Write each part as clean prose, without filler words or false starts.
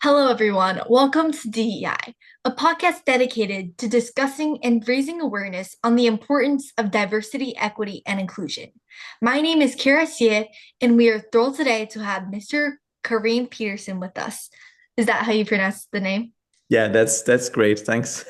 Hello, everyone. Welcome to DEI, a podcast dedicated to discussing and raising awareness on the importance of diversity, equity, and inclusion. My name is Kira Xie, and we are thrilled today to have Mr. Karim Pedersen with us. Is that how you pronounce the name? Yeah, that's great. Thanks.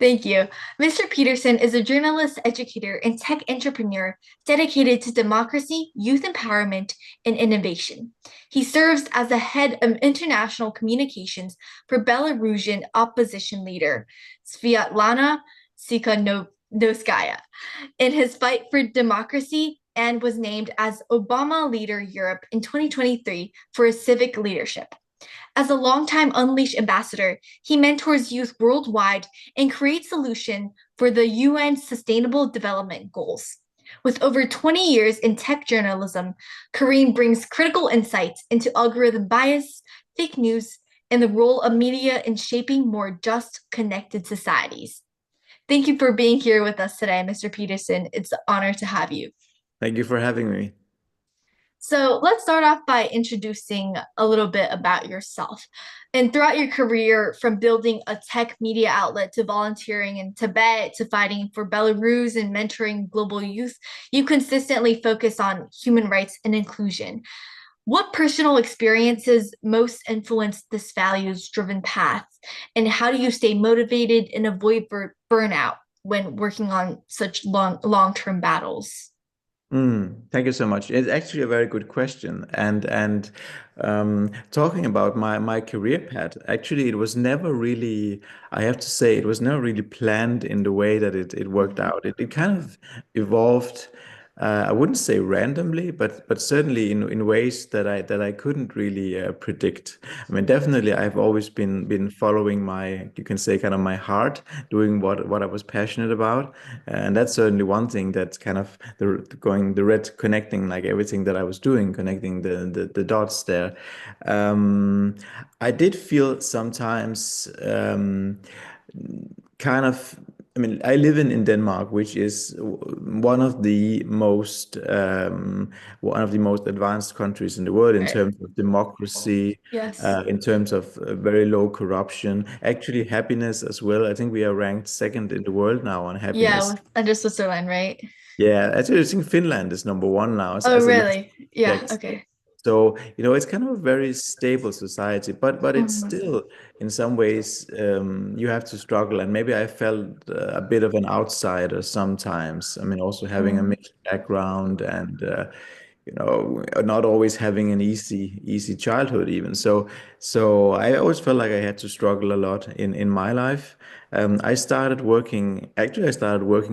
Thank you. Mr. Peterson is a journalist, educator, and tech entrepreneur dedicated to democracy, youth empowerment, and innovation. He serves as the head of international communications for Belarusian opposition leader Sviatlana Tsikhanouskaya in his fight for democracy and was named as Obama Leader Europe in 2023 for his civic leadership. As a longtime Unleash ambassador, he mentors youth worldwide and creates solutions for the UN Sustainable Development Goals. With over 20 years in tech journalism, Kareem brings critical insights into algorithm bias, fake news, and the role of media in shaping more just, connected societies. Thank you for being here with us today, Mr. Peterson. It's an honor to have you. Thank you for having me. So let's start off by introducing a little bit about yourself. And throughout your career, from building a tech media outlet to volunteering in Tibet to fighting for Belarus and mentoring global youth, you consistently focus on human rights and inclusion. What personal experiences most influence this values driven path? And how do you stay motivated and avoid burnout when working on such long-term battles? Thank you so much. It's actually a very good question. And talking about my career path, actually, it was never really, I have to say, it was never really planned in the way that it worked out. It kind of evolved. I wouldn't say randomly, but certainly in ways that I couldn't really predict. I mean, definitely, I've always been following my, you can say, kind of my heart, doing what I was passionate about, and that's certainly one thing that's kind of the red connecting, like everything that I was doing, connecting the dots there. Um, I did feel sometimes kind of. I mean, I live in Denmark, which is one of the most advanced countries in the world in Right. terms of democracy, Yes. in terms of very low corruption, actually happiness as well. I think we are ranked second in the world now on Yeah, happiness. under Switzerland, right? Yeah, actually, I think Finland is number one now Oh, as a last really? Yeah, checked. okay. So, it's kind of a very stable society, but it's Mhm. still, in some ways, you have to struggle. And maybe I felt a bit of an outsider sometimes. I mean, also having a Mhm. mixed background and, not always having an easy childhood even. So I always felt like I had to struggle a lot in my life. I started working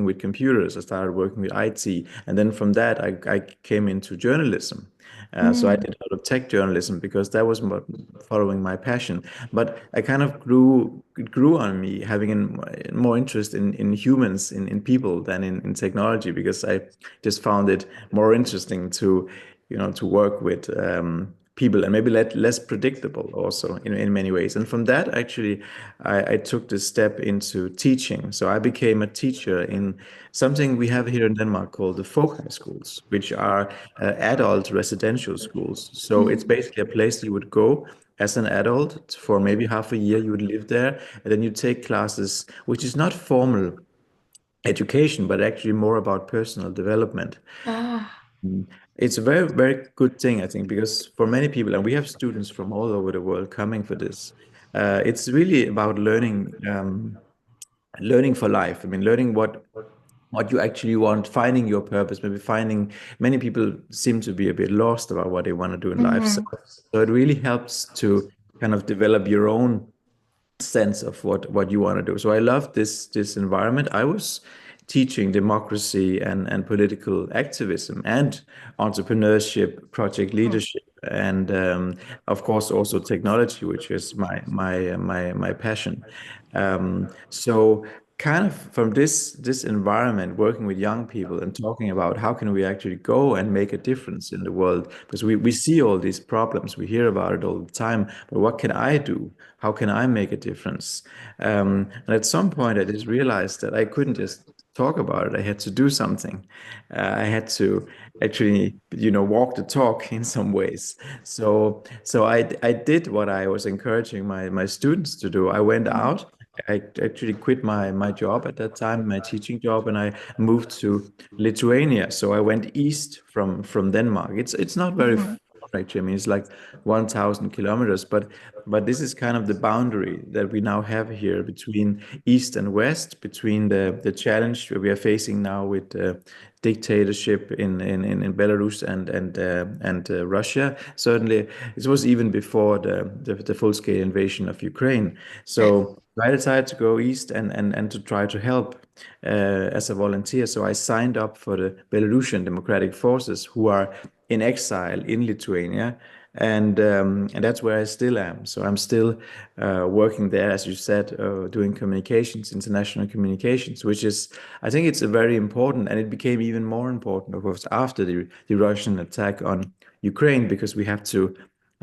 with computers. I started working with IT. And then from that, I came into journalism. So I Mhm. did a lot of tech journalism because that was following my passion. But I kind of it grew on me having more interest in humans, in people than in technology because I just found it more interesting to work with people and maybe less predictable also in many ways. And from that, actually, I took this step into teaching. So I became a teacher in something we have here in Denmark called the folk high schools, which are adult residential schools. So it's Mhm. basically a place you would go as an adult for maybe half a year. You would live there, and then you take classes, which is not formal education, but actually more about personal development. Ah. It's a very, very good thing, I think, because for many people, and we have students from all over the world coming for this, it's really about learning for life. I mean, learning what you actually want, finding your purpose, maybe finding many people seem to be a bit lost about what they want to do in life. So, Mhm. so it really helps to kind of develop your own sense of what you want to do. So I love this environment. I was teaching democracy and political activism and entrepreneurship, project Mhm. leadership, and of course also technology, which is my passion. So kind of from this environment, working with young people and talking about how can we actually go and make a difference in the world, because we see all these problems, we hear about it all the time, but what can I do? How can I make a difference? And at some point, I just realized that I couldn't just talk about it. I had to do something. I had to actually, walk the talk in some ways. So I did what I was encouraging my students to do. I went Mhm. out. I actually quit my job at that time, my teaching job, and I moved to Lithuania. So I went east from Denmark. It's not very Mhm. far, actually. I mean, it's like 1,000 kilometers, but this is kind of the boundary that we now have here between East and West, between the challenge that we are facing now with dictatorship in Belarus and Russia. Certainly, it was even before the full-scale invasion of Ukraine. Right. So I decided to go east and to try to help as a volunteer. So I signed up for the Belarusian Democratic Forces, who are in exile in Lithuania, and that's where I still am. So I'm still working there, as you said, doing communications, international communications, which is, I think, it's a very important, and it became even more important, of course, after the Russian attack on Ukraine, because we have to,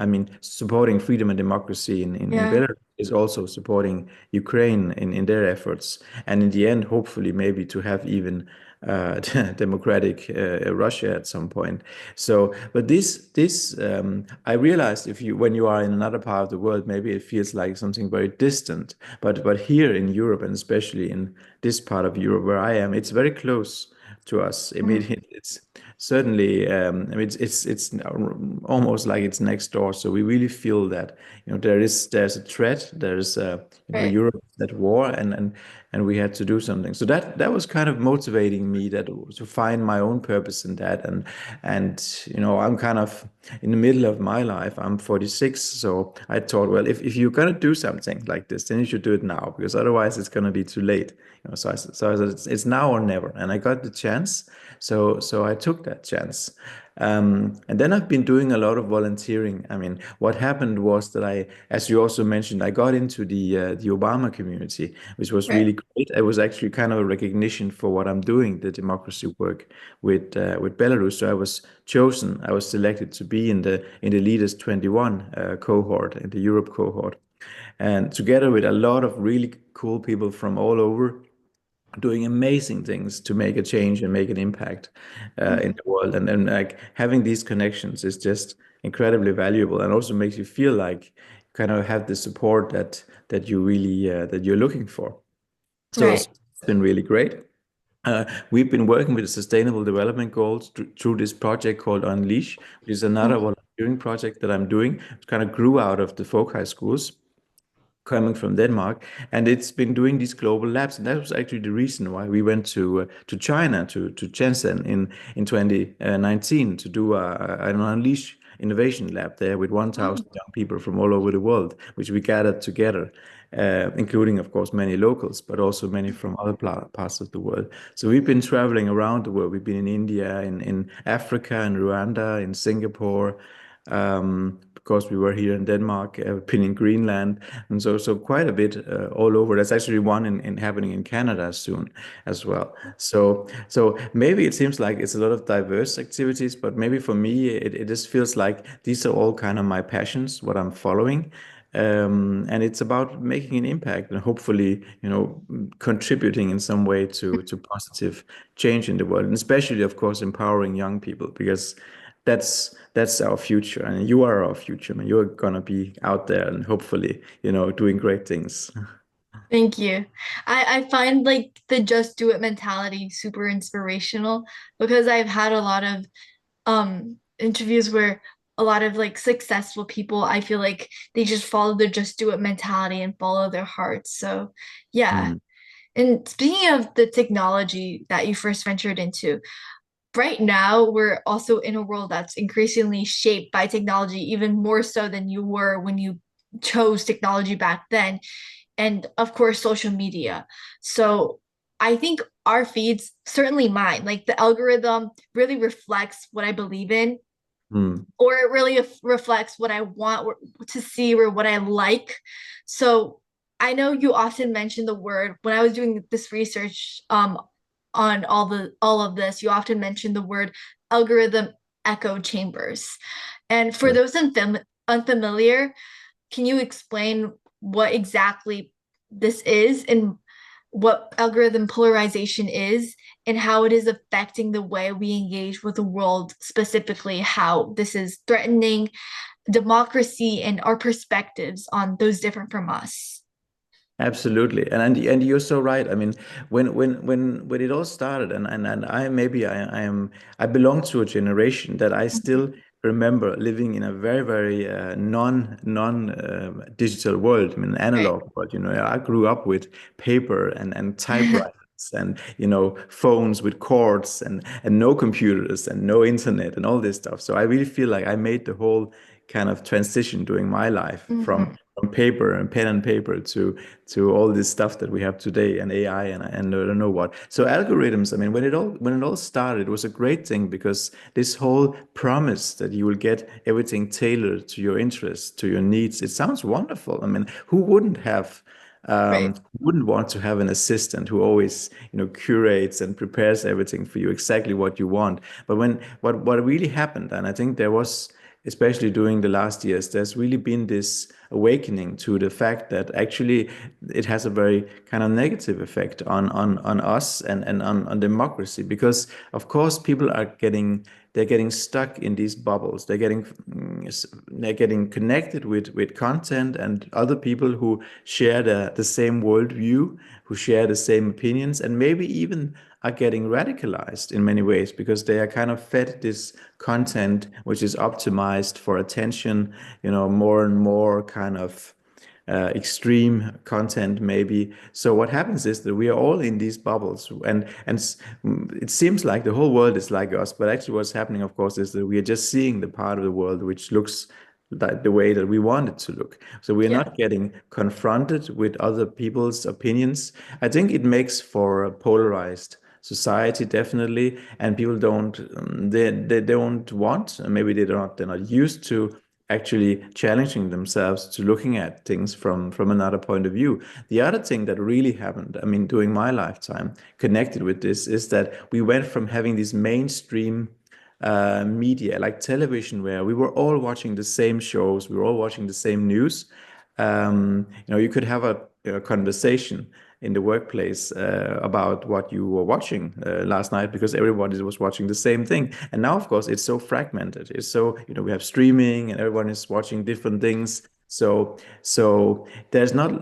I mean, supporting freedom and democracy in Yeah. Belarus is also supporting Ukraine in their efforts, and in the end, hopefully, maybe to have even democratic Russia at some point. So, but I realized, if you when you are in another part of the world, maybe it feels like something very distant. But here in Europe, and especially in this part of Europe where I am, it's very close to us. I mean, Mhm. it's certainly. I mean, it's almost like it's next door. So we really feel that there's a threat. There's Right. Europe is at war, and we had to do something. So that was kind of motivating me, that to find my own purpose in that. And I'm kind of in the middle of my life. I'm 46, so I thought, well, if you're gonna do something like this, then you should do it now, because otherwise it's gonna be too late. So I said, it's now or never, and I got the chance. So I took that chance. And then I've been doing a lot of volunteering. I mean, what happened was that as you also mentioned, I got into the Obama community, which was Right. really great. It was actually kind of a recognition for what I'm doing, the democracy work with Belarus. So I was chosen. I was selected to be in the Leaders 21 cohort, in the Europe cohort, and together with a lot of really cool people from all over, doing amazing things to make a change and make an impact in Mhm. the world. And like having these connections is just incredibly valuable, and also makes you feel like you kind of have the support that you really that you're looking for. So Right. it's been really great. We've been working with the Sustainable Development Goals through this project called Unleash, which is another Mhm. volunteering project that I'm doing. It kind of grew out of the folk high schools coming from Denmark, and it's been doing these global labs, and that was actually the reason why we went to China, to Shenzhen in 2019, to do an Unleash Innovation Lab there with 1,000 Mhm. young people from all over the world, which we gathered together, including, of course, many locals, but also many from other parts of the world. So we've been traveling around the world. We've been in India, in Africa, in Rwanda, in Singapore. Because we were here in Denmark, been in Greenland, and so quite a bit all over. There's actually one in happening in Canada soon as well. So maybe it seems like it's a lot of diverse activities, but maybe for me it just feels like these are all kind of my passions, what I'm following. And it's about making an impact and hopefully, contributing in some way to positive change in the world, and especially, of course, empowering young people, because that's our future, and you are our future, man. You're gonna be out there and hopefully, doing great things. Thank you. I find like the just do it mentality super inspirational because I've had a lot of interviews where a lot of like successful people, I feel like they just follow the just do it mentality and follow their hearts. So yeah. Mm, And speaking of the technology that you first ventured into, right now we're also in a world that's increasingly shaped by technology, even more so than you were when you chose technology back then. And of course, social media. So I think our feeds, certainly mine, like the algorithm really reflects what I believe in, mm, or it really reflects what I want to see or what I like. So I know you often mention the word when I was doing this research on all of this, you often mention the word algorithm echo chambers. And for yeah. those unfamiliar, can you explain what exactly this is and what algorithm polarization is and how it is affecting the way we engage with the world, specifically how this is threatening democracy and our perspectives on those different from us. Absolutely, and you're so right. I mean, when it all started, and I maybe I am I belong to a generation that I Mhm. still remember living in a very non digital world. I mean, Right. analog world. You know, I grew up with paper and typewriters and phones with cords and no computers and no internet and all this stuff. So I really feel like I made the whole kind of transition during my life Mhm. from paper and pen and paper to all this stuff that we have today and AI and I don't know what. So algorithms, I mean, when it all started, it was a great thing because this whole promise that you will get everything tailored to your interests, to your needs, it sounds wonderful. I mean, who Right. wouldn't want to have an assistant who always, curates and prepares everything for you exactly what you want. But what really happened, and I think there was, especially during the last years, there's really been this awakening to the fact that actually it has a very kind of negative effect on us and on democracy because of course people are getting they're getting stuck in these bubbles. They're getting connected with content and other people who share the same worldview, who share the same opinions, and maybe even are getting radicalized in many ways because they are kind of fed this content which is optimized for attention, more and more kind of extreme content maybe. So what happens is that we are all in these bubbles, it seems like the whole world is like us, but actually what's happening, of course, is that we are just seeing the part of the world which looks like the way that we want it to look. So we are Yeah. not getting confronted with other people's opinions. I think it makes for a polarized society definitely, and people don't they don't want, maybe they're not used to actually challenging themselves to looking at things from another point of view. The other thing that really happened, I mean, during my lifetime, connected with this, is that we went from having this mainstream media like television, where we were all watching the same shows, we were all watching the same news. You could have a conversation in the workplace about what you were watching last night because everybody was watching the same thing. And now, of course, it's so fragmented. It's so, we have streaming and everyone is watching different things. So there's not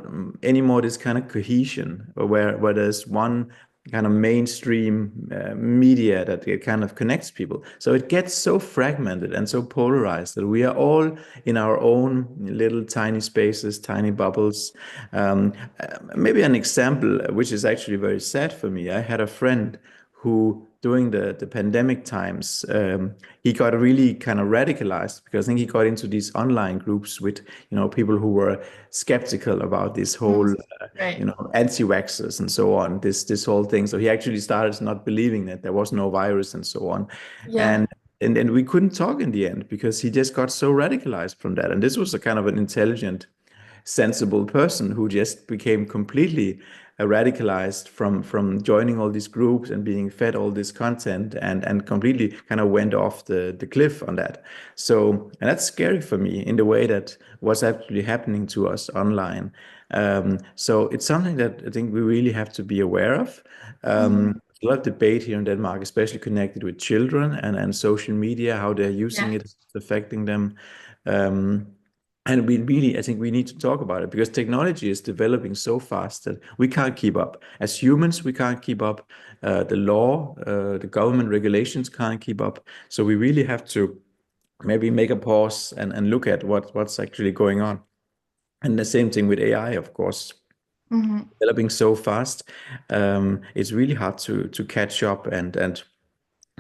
anymore this kind of cohesion where there's one kind of mainstream media that it kind of connects people. So it gets so fragmented and so polarized that we are all in our own little tiny spaces, tiny bubbles. Maybe an example, which is actually very sad for me. I had a friend who, during the pandemic times, he got really kind of radicalized because I think he got into these online groups with, people who were skeptical about this Mhm. whole, Right. anti-vaxxers and so on, this whole thing. So he actually started not believing that there was no virus and so on. Yeah. And and we couldn't talk in the end because he just got so radicalized from that. And this was a kind of an intelligent, sensible person who just became completely radicalized from joining all these groups and being fed all this content and completely kind of went off the cliff on that. So, and that's scary for me in the way that what's actually happening to us online. So it's something that I think we really have to be aware of. Mhm. A lot of debate here in Denmark, especially connected with children and social media, how they're using Yeah. it, affecting them. Um, and we really, I think we need to talk about it because technology is developing so fast that we can't keep up. As humans, we can't keep up. The law, the government regulations can't keep up. So we really have to maybe make a pause and look at what's actually going on. And the same thing with AI, of course, Mhm. developing so fast. It's really hard to catch up and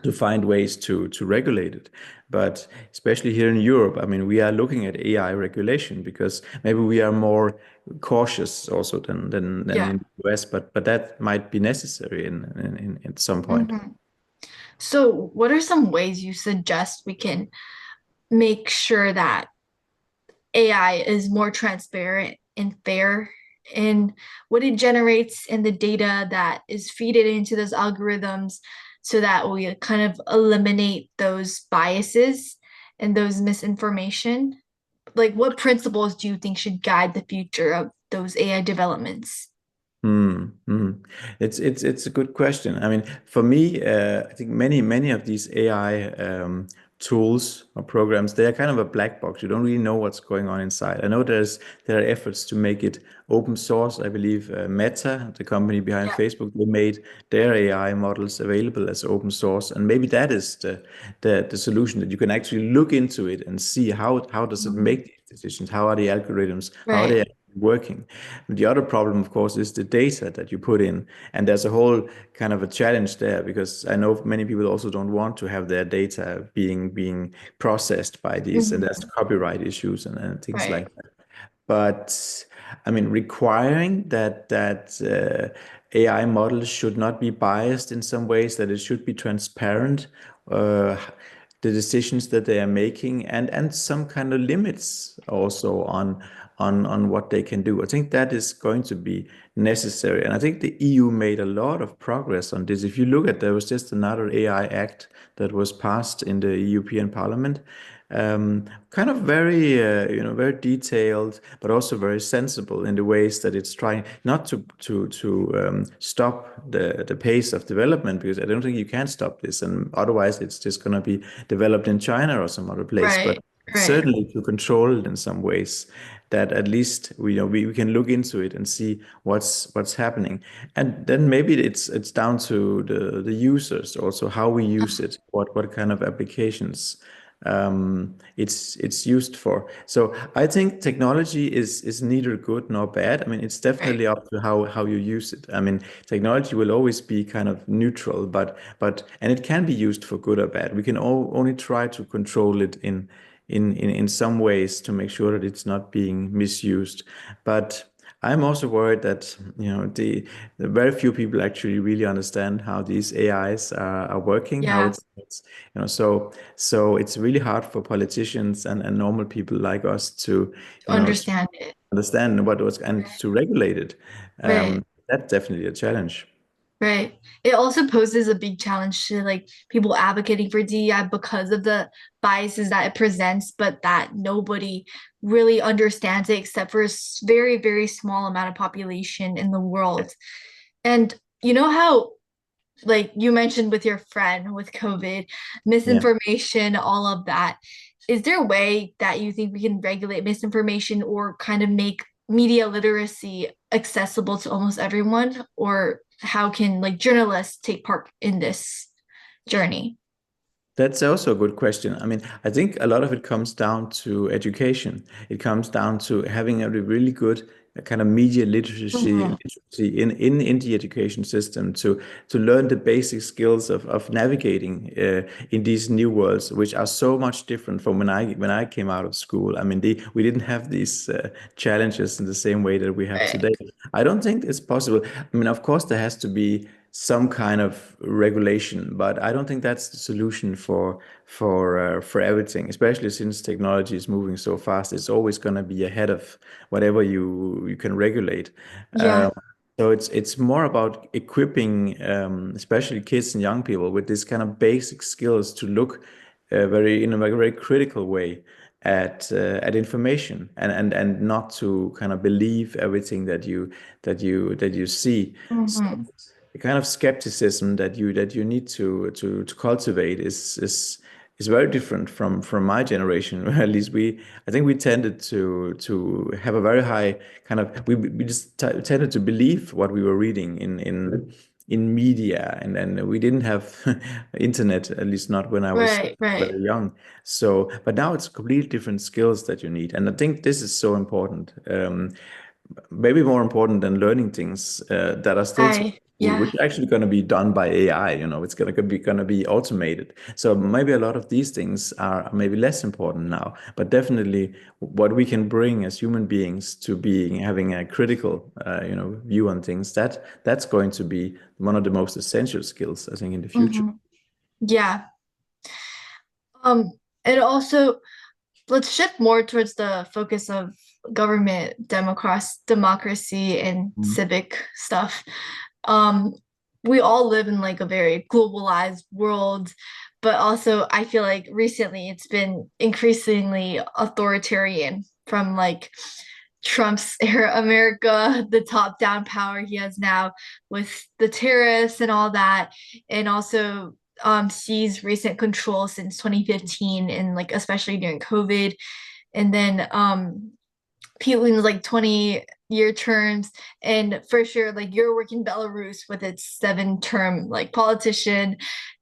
to find ways to regulate it. But especially here in Europe, I mean, we are looking at AI regulation because maybe we are more cautious also than Yeah. in the US, but that might be necessary in at some point. Mhm. So, what are some ways you suggest we can make sure that AI is more transparent and fair in what it generates and the data that is feeded into those algorithms so that we kind of eliminate those biases and those misinformation? Like, what principles do you think should guide the future of those AI developments? Hmm. Hmm. It's a good question. I mean, for me, I think many of these AI tools or programs, they are kind of a black box. You don't really know what's going on inside. I know there are efforts to make it open source. I believe Meta, the company behind Yeah. Facebook, they made their AI models available as open source, and maybe that is the solution, that you can actually look into it and see how does it Mhm. make these decisions? How are the algorithms? How are Right. they working? The other problem, of course, is the data that you put in. And there's a whole kind of a challenge there because I know many people also don't want to have their data being processed by these, and there's Mhm. copyright issues and things Right. like that. But I mean, requiring that AI models should not be biased in some ways, that it should be transparent, uh, the decisions that they are making, and some kind of limits also on what they can do. I think that is going to be necessary, and I think the EU made a lot of progress on this. If you look at, there was just another AI Act that was passed in the European Parliament, kind of very very detailed, but also very sensible in the ways that it's trying not to stop the pace of development, because I don't think you can stop this, and otherwise it's just going to be developed in China or some other place, but Right. Right. certainly to control it in some ways, that at least we can look into it and see what's happening. And then maybe it's down to the users also, how we use it, what kind of applications it's used for. So I think technology is neither good nor bad. I mean, it's Right. definitely up to how you use it. I mean, technology will always be kind of neutral, but and it can be used for good or bad. We can only try to control it in some ways to make sure that it's not being misused. But I'm also worried that the very few people actually really understand how these AIs are working, how Yeah. it's so it's really hard for politicians and normal people like us To to understand it. understand what was and to regulate it. Right. That's definitely a challenge. Right. It also poses a big challenge to like people advocating for DEI because of the biases that it presents, but that nobody really understands it except for a very, very small amount of population in the world. And you know how, like you mentioned with your friend with COVID, Yeah. misinformation, all of that. Is there a way that you think we can regulate misinformation or kind of make media literacy accessible to almost everyone? Or how can like journalists take part in this journey? That's also a good question. I mean, I think a lot of it comes down to education. It comes down to having a really good kind of media Mhm. literacy in the education system to learn the basic skills of navigating in these new worlds, which are so much different from when I came out of school. I mean, we didn't have these challenges in the same way that we have Right. today. I don't think it's possible. I mean, of course, there has to be some kind of regulation, but I don't think that's the solution for everything, especially since technology is moving so fast. It's always going to be ahead of whatever you can regulate. Yeah. So it's more about equipping, especially kids and young people, with this kind of basic skills to look very in a very critical way at information, and not to kind of believe everything that you see. So Hmm. the kind of skepticism that you need to cultivate is very different from my generation. At least I think we tended to have a very high kind of we just tended to believe what we were reading in media, and then we didn't have internet, at least not when I was Right. Right. very young. So but now it's completely different skills that you need, and I think this is so important. Maybe more important than learning things that are still to school, Yeah. which are actually going to be done by AI. It's going to be automated. So maybe a lot of these things are maybe less important now, but definitely what we can bring as human beings to being having a critical, view on things, that's going to be one of the most essential skills, I think, in the future. Hmm. Yeah. Um, and also let's shift more towards the focus of government democracy and Mm. civic stuff. Um, we all live in like a very globalized world, but also I feel like recently it's been increasingly authoritarian from like Trump's era America, the top down power he has now with the tariffs and all that, and also Xi's recent control since 2015 and like especially during COVID, and then Putin's like 20-year terms, and for sure like you're working Belarus with its 7-term like politician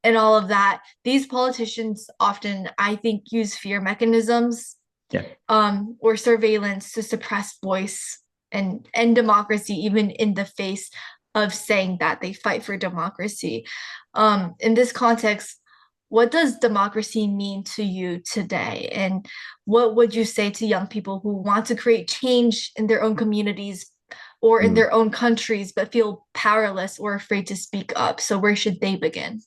and all of that. These politicians often, I think, use fear mechanisms Yeah. or surveillance to suppress voice and democracy, even in the face of saying that they fight for democracy. In this context, what does democracy mean to you today? And what would you say to young people who want to create change in their own communities or in Mm. their own countries, but feel powerless or afraid to speak up? So, where should they begin?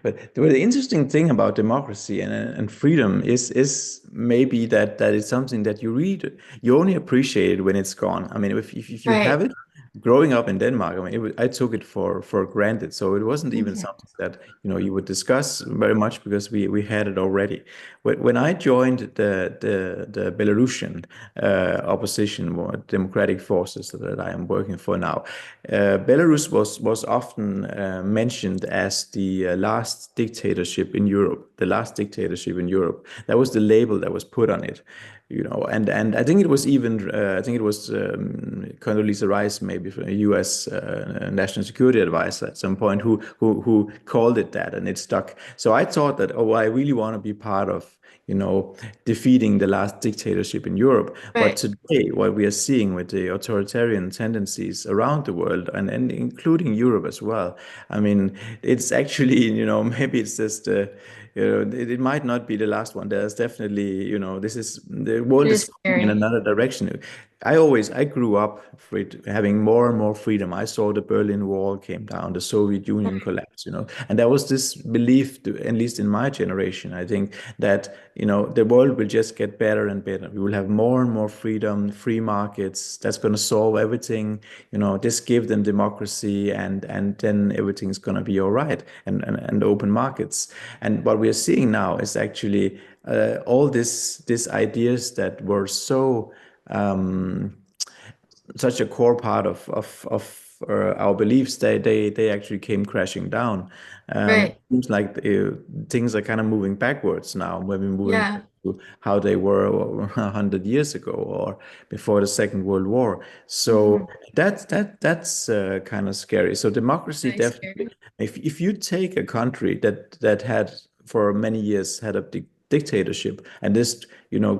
But the interesting thing about democracy and freedom is maybe that it's something that you only appreciate it when it's gone. I mean, if you have Right. it, growing up in Denmark, I mean, I took it for granted. So it wasn't even Mhm. something that you would discuss very much because we had it already. When I joined the Belarusian opposition or democratic forces that I am working for now, Belarus was often mentioned as the last dictatorship in Europe, the last dictatorship in Europe. That was the label that was put on it, and I think it was even I think it was Condoleezza Rice, maybe from a U.S. National Security Advisor at some point, who called it that, and it stuck. So I thought that, oh, I really want to be part of defeating the last dictatorship in Europe. But Right. today, what we are seeing with the authoritarian tendencies around the world and including Europe as well, I mean, it's actually, maybe it's just, it might not be the last one. There's definitely, the It world is is going in scary. another direction. I grew up with having more and more freedom. I saw the Berlin Wall came down, the Soviet Union collapsed, and there was this belief, at least in my generation, I think, that the world will just get better and better. We will have more and more freedom, free markets. That's going to solve everything. Just give them democracy, and then everything's going to be all right. And open markets. And what we are seeing now is actually all these ideas that were so um, such a core part of our beliefs, they actually came crashing down. It Right. seems like things are kind of moving backwards now, maybe moving Yeah. back to how they were 100 years ago or before the Second World War. So Mhm. that's kind of scary. So democracy Very definitely. scary. If you take a country that had for many years had a dictatorship and just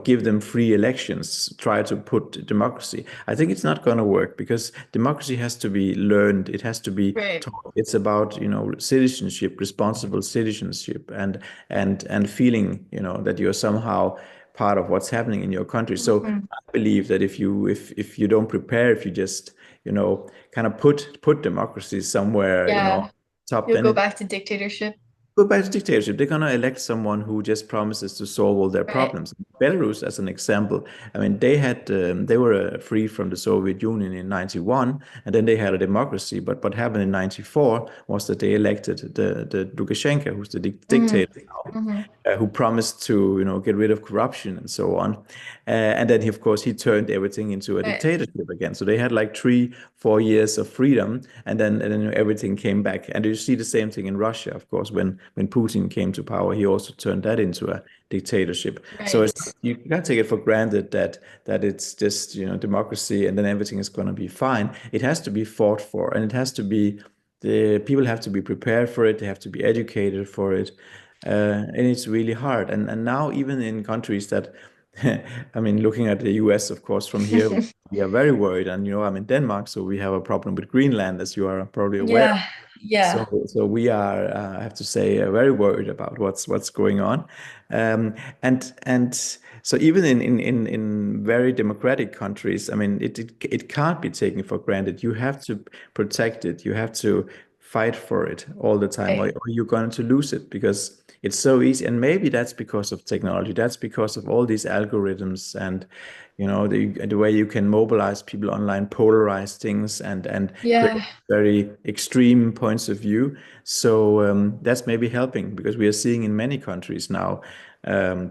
give them free elections, try to put democracy, I think it's not going to work because democracy has to be learned, it has to be Right. taught. It's about citizenship, responsible citizenship, and feeling that you're somehow part of what's happening in your country. So Mhm. I believe that if you don't prepare, if you just kind of put democracy somewhere Yeah. top, You'll then go it back to dictatorship. go back to dictatorship. They're gonna elect someone who just promises to solve all their Right. problems. Belarus, as an example, I mean, they were free from the Soviet Union in '91, and then they had a democracy. But what happened in '94 was that they elected the Lukashenko, who's the Hmm. dictator now, Hmm. who promised to get rid of corruption and so on. And then of course he turned everything into a Right. dictatorship again. So they had like 3 4 years of freedom, and then everything came back. And you see the same thing in Russia, of course, when Putin came to power, he also turned that into a dictatorship. So Right. you can't take it for granted that it's just democracy and then everything is going to be fine. It has to be fought for, and it has to be the people have to be prepared for it. They have to be educated for it. And it's really hard. And now even in countries that, I mean, looking at the US, of course, from here, we are very worried. And I'm in Denmark, so we have a problem with Greenland, as you are probably aware. Yeah. So, Yeah. so we are, I have to say, very worried about what's going on, and so even in very democratic countries, I mean, it can't be taken for granted. You have to protect it. You have to fight for it all the time, or, Right. or you're going to lose it because it's so easy. And maybe that's because of technology. That's because of all these algorithms and the way you can mobilize people online, polarize things, and create Yeah. very extreme points of view. So that's maybe helping because we are seeing in many countries now.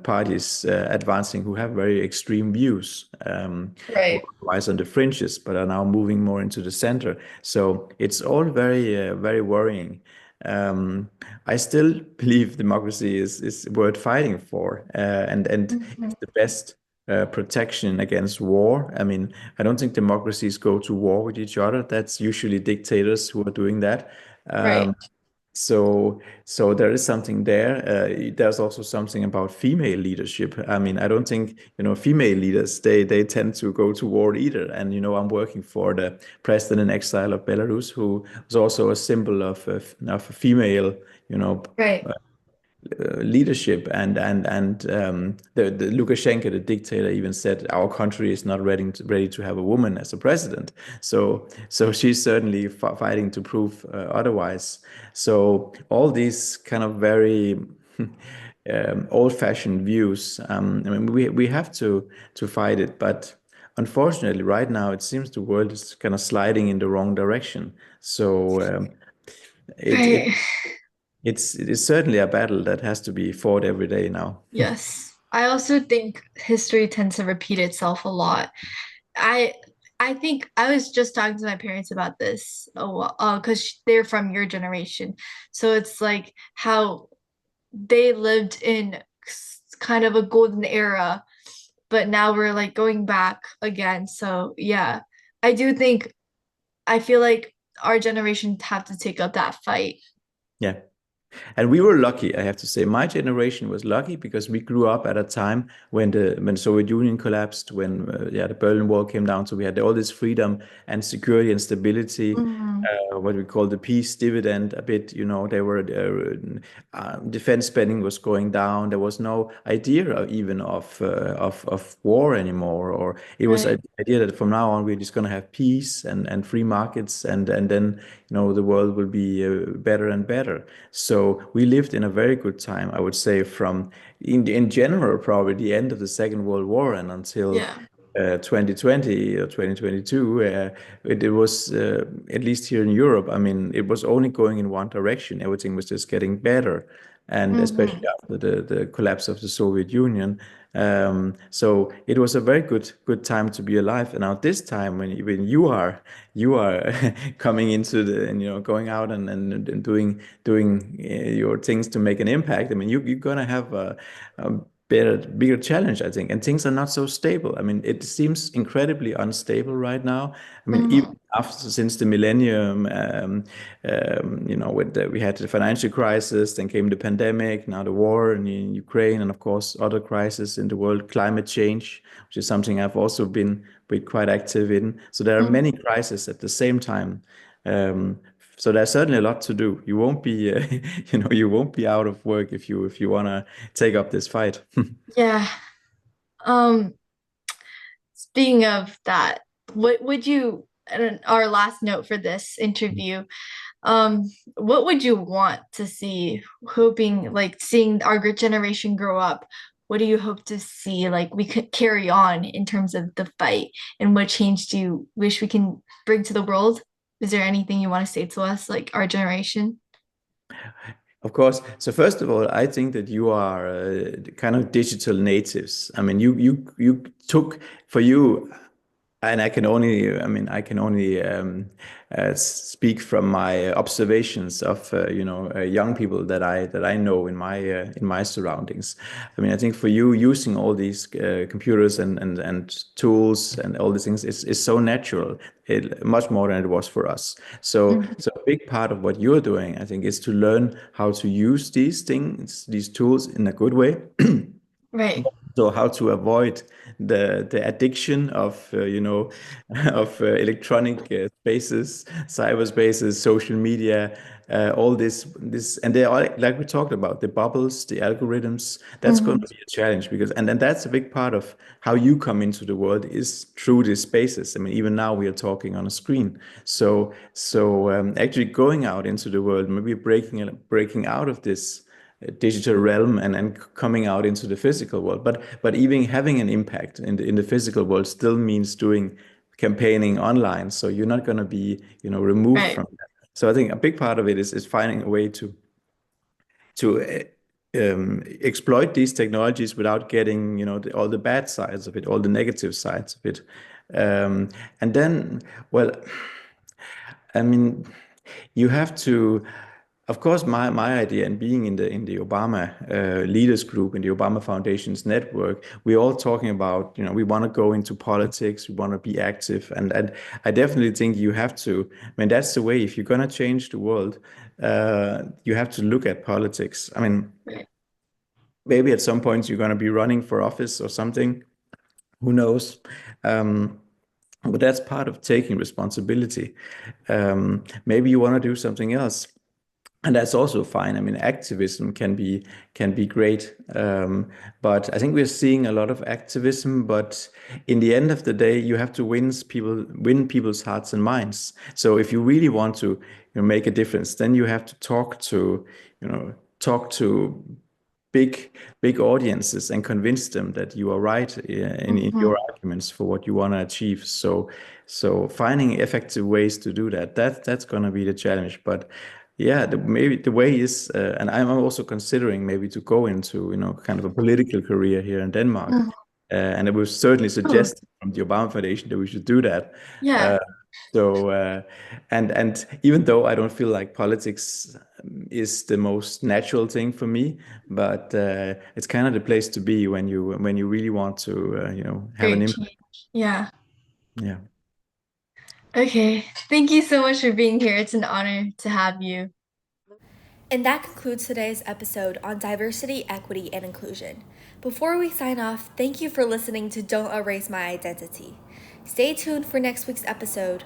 parties advancing who have very extreme views, who Right. are otherwise on the fringes, but are now moving more into the center. So it's all very worrying. Um, I still believe democracy is worth fighting for, and Mhm. it's the best protection against war. I mean, I don't think democracies go to war with each other. That's usually dictators who are doing that. Right. Um, so there is something there. There's also something about female leadership. I mean, I don't think, female leaders, they tend to go to war either. And, I'm working for the president in exile of Belarus, who was also a symbol of a female, you know, Right. leadership, and the Lukashenko, the dictator, even said our country is not ready to have a woman as a president. So she's certainly fighting to prove otherwise. So all these kind of very old-fashioned views. I mean, we have to fight it, but unfortunately, right now it seems the world is kind of sliding in the wrong direction. So it Right. it is certainly a battle that has to be fought every day now. Yes. I also think history tends to repeat itself a lot. I I think I was just talking to my parents about this because they're from your generation. So it's like how they lived in kind of a golden era, but now we're like going back again. So yeah, I do think I feel like our generation have to take up that fight. Yeah. And we were lucky, I have to say. My generation was lucky because we grew up at a time when the Soviet Union collapsed, when the Berlin Wall came down. So we had all this freedom and security and stability. Mhm. What we call the peace dividend, a bit. They were defense spending was going down. There was no idea even of war anymore, or it was Right. an idea that from now on we're just going to have peace and free markets, and then the world will be better and better. So we lived in a very good time, I would say, from in general, probably the end of the Second World War and until Yeah. 2020 or 2022. It was, at least here in Europe, I mean, it was only going in one direction. Everything was just getting better. And especially Hmm. after the collapse of the Soviet Union. So it was a very good time to be alive. And now this time when you are coming into the and going out and doing your things to make an impact. I mean, you're gonna have a bigger challenge, I think. And things are not so stable. I mean, it seems incredibly unstable right now. I mean, even Hmm. after since the millennium, we had the financial crisis, then came the pandemic, now the war in Ukraine, and of course other crises in the world, climate change, which is something I've also been quite active in. So there are many Hmm. crises at the same time. Um, so there's certainly a lot to do. You won't be, you won't be out of work if you want to take up this fight. Yeah. Um, Speaking of that, what would you, and our last note for this interview, um, what would you want to see, hoping like seeing our generation grow up? What do you hope to see like we could carry on in terms of the fight? And what change do you wish we can bring to the world? Is there anything you want to say to us, like our generation? Of course. So first of all, I think that you are kind of digital natives. I mean, you took for you, and I can only speak from my observations of young people that I know in my surroundings. I mean, I think for you using all these computers and tools and all these things is so natural, much more than it was for us. Mhm. So a big part of what you're doing, I think, is to learn how to use these things, these tools in a good way. Right. So how to avoid the addiction of of electronic spaces, cyberspaces, social media, all this, and they are like we talked about the bubbles, the algorithms. That's going Mhm. to be a challenge because, and then that's a big part of how you come into the world is through these spaces. I mean, even now we are talking on a screen. So actually going out into the world, maybe breaking out of this digital realm and coming out into the physical world. But even having an impact in the physical world still means doing campaigning online. So you're not going to be removed Right. from that. So I think a big part of it is finding a way to exploit these technologies without getting, all the bad sides of it, all the negative sides of it. Um, and then, well, I mean, you have to, of course, my idea and being in the Obama leaders group in the Obama Foundation's network, we're all talking about, we want to go into politics, we want to be active, and I definitely think you have to. I mean, that's the way. If you're gonna change the world, you have to look at politics. I mean, Right. maybe at some point you're gonna be running for office or something. Who knows? Um, but that's part of taking responsibility. Maybe you want to do something else, and that's also fine. I mean, activism can be great, but I think we're seeing a lot of activism. But in the end of the day, you have to win people's hearts and minds. So if you really want to, make a difference, then you have to talk to big big audiences and convince them that you are right in your Mhm. arguments for what you want to achieve. So finding effective ways to do that's going to be the challenge. But yeah, maybe the way is, and I'm also considering maybe to go into kind of a political career here in Denmark. Mhm. And it was certainly Oh, suggested from the Obama Foundation that we should do that. yeah, Uh, so and even though I don't feel like politics is the most natural thing for me, but it's kind of the place to be when you really want to have an great impact. change. Yeah. Yeah. Okay. Thank you so much for being here. It's an honor to have you. And that concludes today's episode on diversity, equity, and inclusion. Before we sign off, thank you for listening to Don't Erase My Identity. Stay tuned for next week's episode.